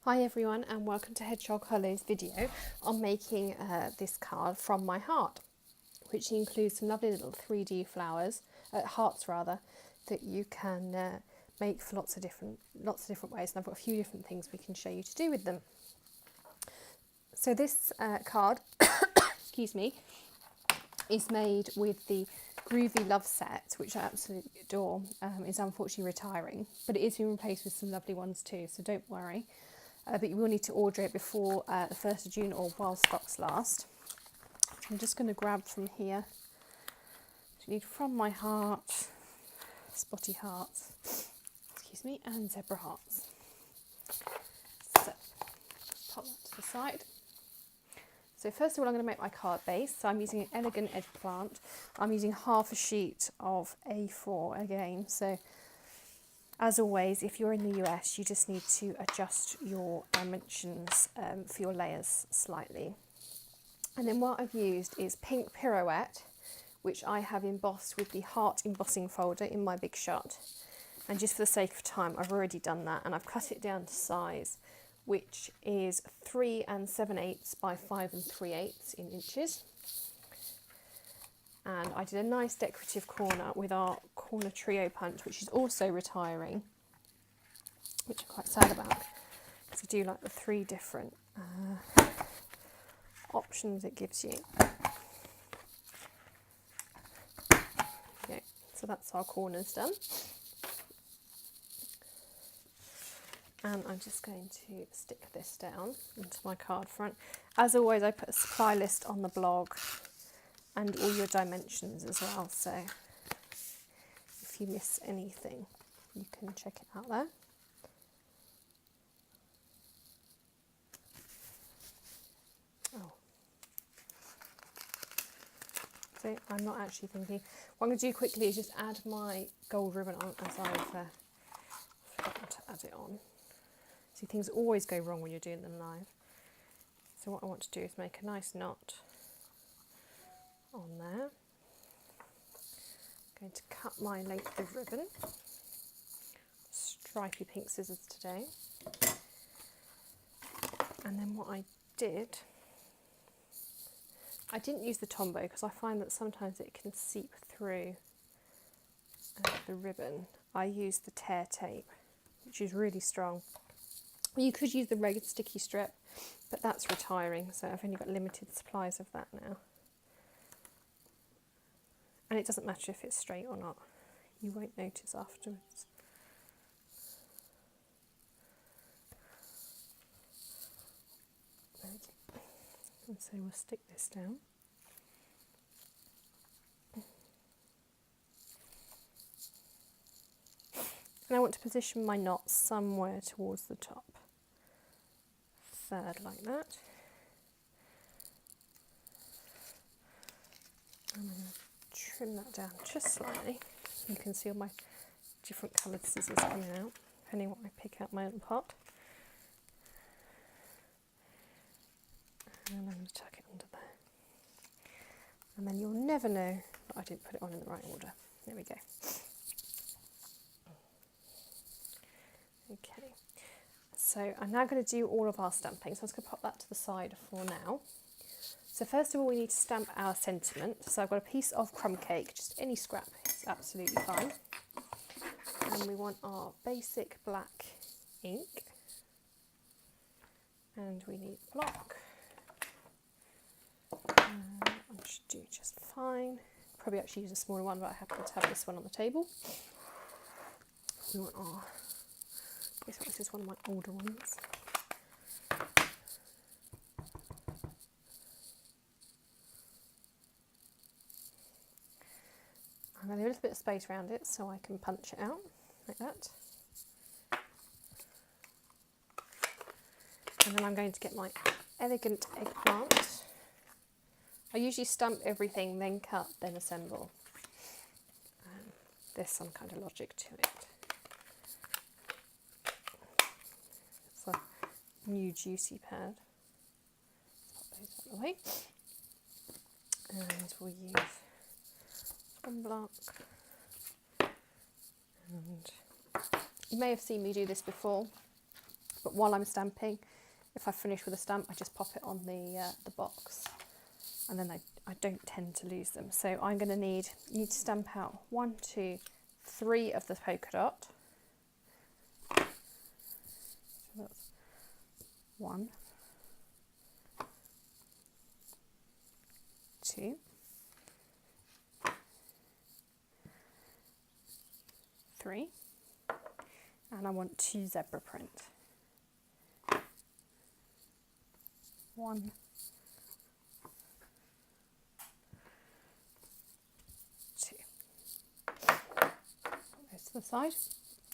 Hi everyone and welcome to Hedgehog Hollow's video on making this card from my heart, which includes some lovely little 3D flowers, hearts rather, that you can make for lots of different ways, and I've got a few different things we can show you to do with them. So this card, excuse me, is made with the Groovy Love set, which I absolutely adore. It's unfortunately retiring, but it is being replaced with some lovely ones too, so don't worry. But you will need to order it before the 1st of June or while stocks last. I'm just going to grab from here. So you need From My Heart, Spotty Hearts, excuse me, and Zebra Hearts. So pop that to the side. So first of all, I'm going to make my card base. So I'm using an elegant eggplant. I'm using half a sheet of A4 again. So as always, if you're in the US, you just need to adjust your dimensions for your layers slightly. And then what I've used is pink pirouette, which I have embossed with the heart embossing folder in my big shot. And just for the sake of time, I've already done that, and I've cut it down to size, which is 3 7/8 by 5 3/8 in inches. And I did a nice decorative corner with our corner trio punch, which is also retiring, which I'm quite sad about, because I do like the 3 different options it gives you. Okay, so that's our corners done. And I'm just going to stick this down into my card front. As always, I put a supply list on the blog and all your dimensions as well, so if you miss anything you can check it out there. So I'm not actually thinking. What I'm going to do quickly is just add my gold ribbon on, as I've forgotten to add it on. See, things always go wrong when you're doing them live. So what I want to do is make a nice knot on there. I'm going to cut my length of ribbon. Stripy pink scissors today. And then what I did, I didn't use the Tombow because I find that sometimes it can seep through the ribbon. I used the tear tape, which is really strong. You could use the regular sticky strip, but that's retiring, so I've only got limited supplies of that now. And it doesn't matter if it's straight or not. You won't notice afterwards. Okay. And so we'll stick this down. And I want to position my knot somewhere towards the top. Third like that. I'm going to trim that down just slightly. You can see all my different coloured scissors coming out, depending on what I pick out my little pot. And I'm going to tuck it under there. And then you'll never know that I didn't put it on in the right order. There we go. Okay, so I'm now going to do all of our stamping. So I'm just going to pop that to the side for now. So first of all, we need to stamp our sentiment. So I've got a piece of crumb cake, just any scrap is absolutely fine. And we want our basic black ink. And we need a block. I should do just fine. Probably actually use a smaller one, but I happen to have this one on the table. We want our, this is one of my older ones. I'm going to leave a little bit of space around it so I can punch it out like that. And then I'm going to get my elegant eggplant. I usually stamp everything, then cut, then assemble. There's some kind of logic to it. It's a new juicy pad. Pop those out of the way. And we'll use one block. And you may have seen me do this before. but while I'm stamping, if I finish with a stamp, I just pop it on the box, and then I don't tend to lose them. So I'm going to need, you need to stamp out 1, 2, 3 of the polka dot. So that's 1, 2, 3, and I want 2 zebra print. 1, 2. Put those to the side.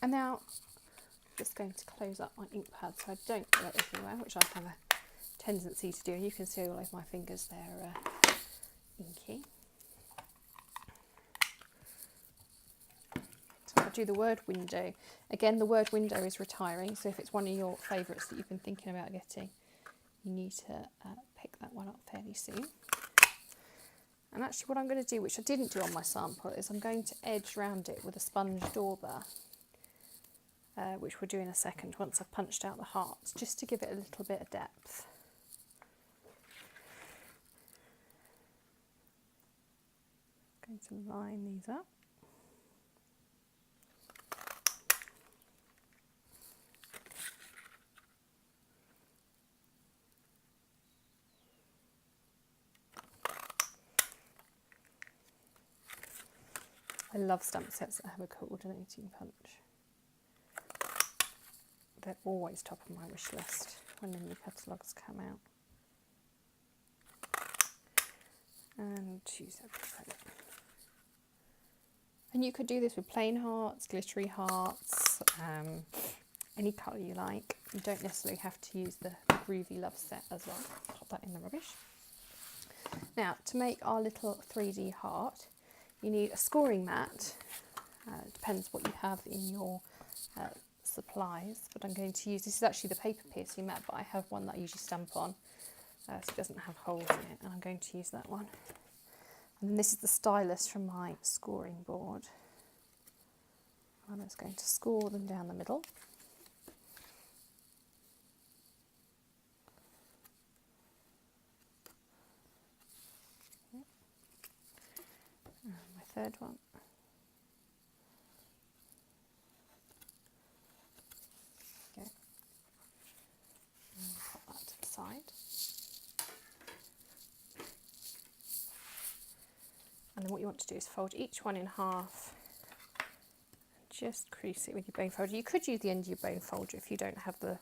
And now I'm just going to close up my ink pad so I don't get it everywhere, which I have a tendency to do. And you can see all over my fingers, they're inky. So I'll do the word window. Again, the word window is retiring, so if it's one of your favourites that you've been thinking about getting, you need to pick that one up fairly soon. And actually what I'm going to do, which I didn't do on my sample, is I'm going to edge round it with a sponge dauber, which we'll do in a second once I've punched out the hearts, just to give it a little bit of depth. I'm going to line these up. I love stamp sets that have a coordinating punch. They're always top of my wish list when the new catalogues come out. And 2 zebra print. And you could do this with plain hearts, glittery hearts, any colour you like. You don't necessarily have to use the Groovy Love set as well. Pop that in the rubbish. Now, to make our little 3D heart, you need a scoring mat. It depends what you have in your supplies, but I'm going to use, this is actually the paper piercing mat, but I have one that I usually stamp on, so it doesn't have holes in it, and I'm going to use that one. And then this is the stylus from my scoring board. I'm just going to score them down the middle. And my third one. Okay. And pop that to the side. And then what you want to do is fold each one in half and just crease it with your bone folder. You could use the end of your bone folder if you don't have the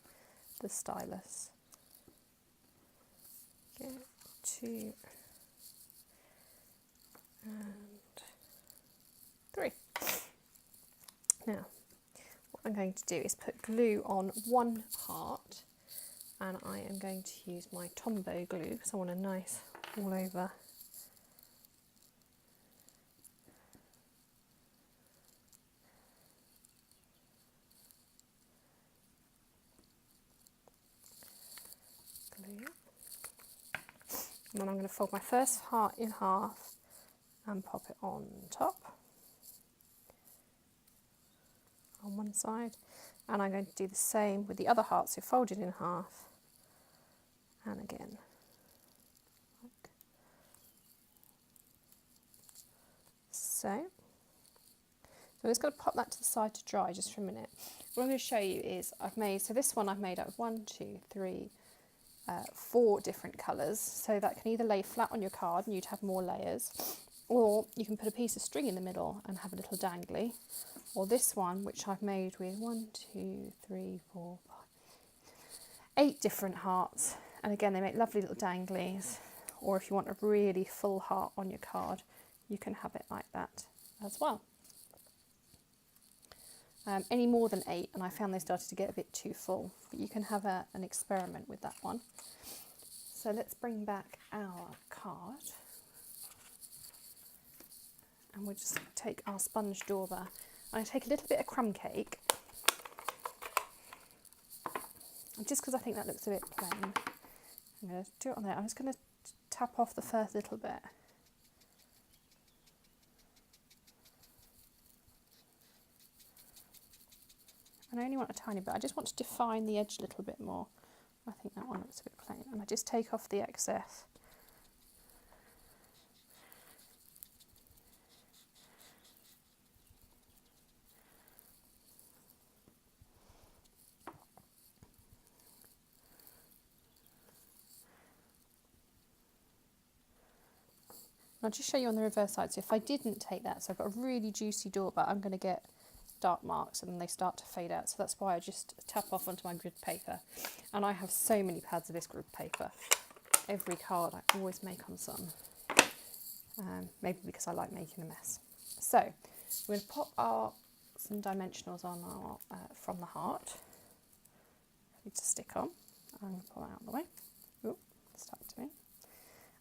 stylus. Okay, 2 and 3. Now, what I'm going to do is put glue on one heart, and I am going to use my Tombow glue because I want a nice all over . And then I'm going to fold my first heart in half and pop it on top on one side, and I'm going to do the same with the other heart, so fold it in half and again like so. So I'm just going to pop that to the side to dry just for a minute. What I'm going to show you is I've made, so this one I've made out of 1, 2, 3, 4 different colours, so that can either lay flat on your card and you'd have more layers, or you can put a piece of string in the middle and have a little dangly, or this one which I've made with 1, 2, 3, 4, 5, 8 different hearts, and again they make lovely little danglies, or if you want a really full heart on your card you can have it like that as well. Any more than 8, and I found they started to get a bit too full, but you can have an experiment with that one. So let's bring back our card, and we'll just take our sponge dauber. I take a little bit of crumb cake, and just because I think that looks a bit plain, I'm going to do it on there. I'm just going to tap off the first little bit. And I only want a tiny bit. I just want to define the edge a little bit more. I think that one looks a bit plain. And I just take off the excess. I'll just show you on the reverse side. So if I didn't take that, so I've got a really juicy door, but I'm going to get dark marks and then they start to fade out. So that's why I just tap off onto my grid paper. And I have so many pads of this grid paper. Every card I always make on some. Maybe because I like making a mess. So we're going to pop some dimensionals on our from the heart. Need to stick on. I'm going to pull that out of the way. Ooh, stuck to me.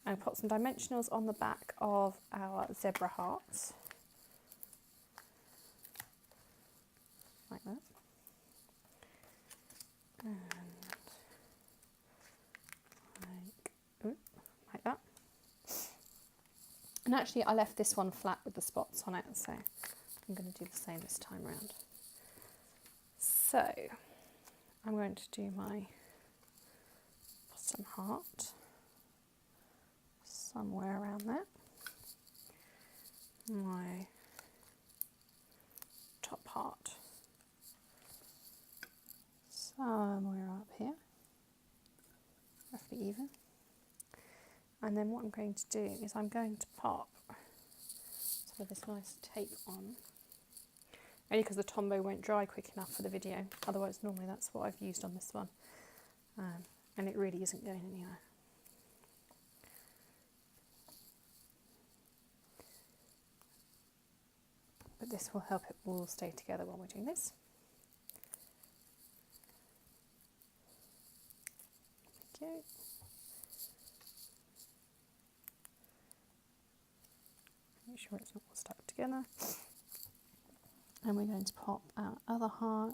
And put some dimensionals on the back of our zebra hearts, like that, and like that. And actually I left this one flat with the spots on it, so I'm going to do the same this time around. So I'm going to do my bottom heart somewhere around there, my top part somewhere up here, roughly even. And then what I'm going to do is I'm going to pop some of this nice tape on, only because the Tombow won't dry quick enough for the video, otherwise normally that's what I've used on this one, and it really isn't going anywhere. But this will help it all stay together while we're doing this. There we go. Make sure it's not all stuck together. And we're going to pop our other heart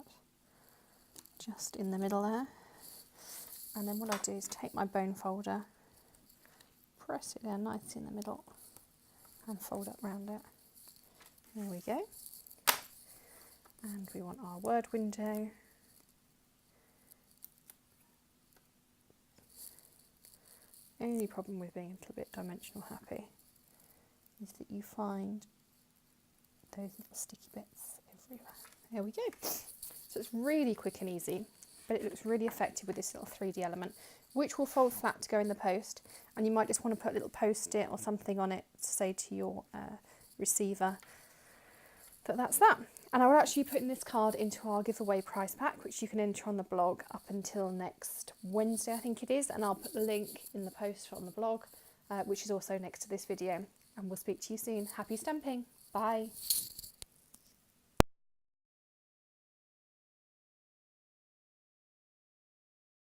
just in the middle there. And then what I'll do is take my bone folder, press it down nice in the middle, and fold up round it. There we go. And we want our word window. Only problem with being a little bit dimensional happy is that you find those little sticky bits everywhere. There we go. So it's really quick and easy, but it looks really effective with this little 3D element, which will fold flat to go in the post. And you might just want to put a little post-it or something on it to say to your receiver that's that. And I will actually be putting this card into our giveaway prize pack, which you can enter on the blog up until next Wednesday, I think it is. And I'll put the link in the post on the blog, which is also next to this video. And we'll speak to you soon. Happy stamping. Bye.